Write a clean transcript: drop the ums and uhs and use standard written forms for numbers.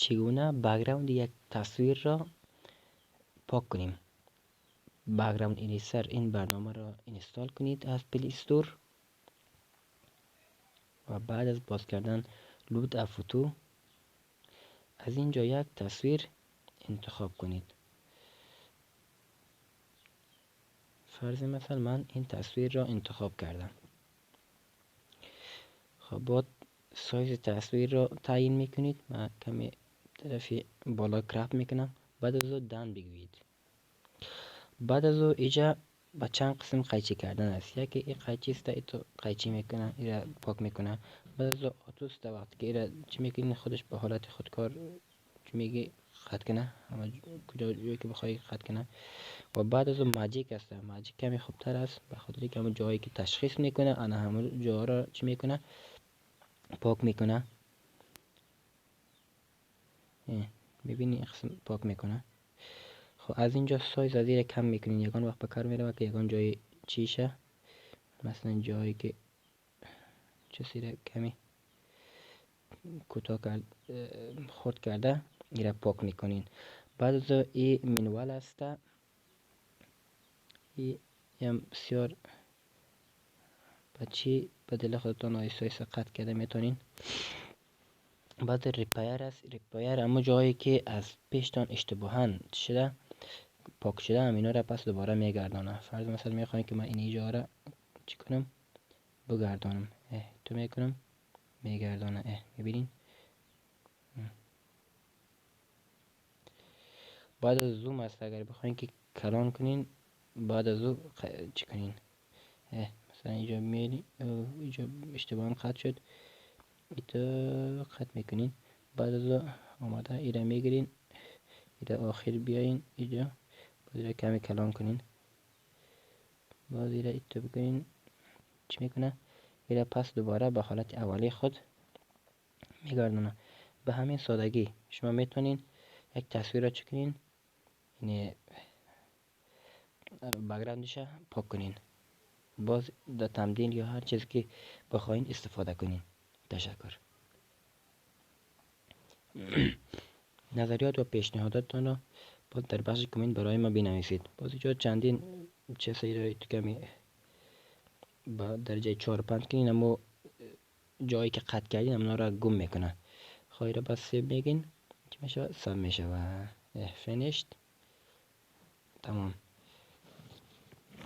چگونه بک‌گراند یک تصویر را پاک کنیم. بک‌گراند اریزر این برنامه را اینستال کنید از پلی استور و بعد از باز کردن لود ا فوتو از اینجا یک تصویر انتخاب کنید. فرض مثلا من این تصویر را انتخاب کردم. خب بعد سایز تصویر را تعیین میکنید. من کمی طرف بالا کرپ میکنم. بعد از او دن بگویید. بعد از او اینجا با چند قسم قیچی کردن است. یکی این قیچی است، ایتو قیچی میکنه، ایرا پاک میکنه. بعد از او آتوست وقتی که ایرا چی میکنه خودش به حالت خودکار چی میگه خط کنه، اما کجا جایی که بخوای خط کنه. و بعد از اون ماجیک است. ماجیک کمی خوبتر است به خاطر که همون جایی که تشخیص میکنه انا همون جا را چی میکنه پاک میکنه. میبینی این قسم پاک میکنه. خب از اینجا سایز از این کم میکنین. یگان وقت به کار میره که یگان جای چیشه، مثلا جایی که چیزی را کمی کوتاه کرد خرد کرده این را پاک میکنین. بعد از این منوال است. این بسیار بچی به دل خودتان آیسته آیسته قطع کرده میتونین. بعد ریپایر است. ریپایر اما جایی که از پیشتان اشتباهاً شده پاک شده هم اینا را پس دوباره میگردانه. فرض مثلا میخواین که من این جا را چی کنم بگردانم، تو میکنم میگردانه. میبینین. بعد از زوم است. اگر بخواین که کلان کنین بعد از او چی کنین، مثلا اینجا میلی اینجا اشتباهاً خط شد ایتا خط میکنین. بعد از او آماده ایره میگیرین ایره آخر بیاین اینجا باز ایره کمی کلان کنین. باز ایره ایتا بکنین چی میکنه ایره پس دوباره به حالت اولی خود میگردونه. به همین سادگی شما میتونین یک تصویر را چی کنین، یعنی بک‌گراندش پاک کنین. باز در تمرین یا هر چیزی که بخواین استفاده کنین. تشکر. نظریات و پیشنهاداتتان را باز در بخش کامنت برای ما بنویسید. باز اینجا چندین چیزی را کمی با درجه 4 و 5 کنین اما جایی که قطع کردین اونا را گم میکنه. خواهی را بس سیو میگین چی میشه ساب میشه و فینیشت تمام.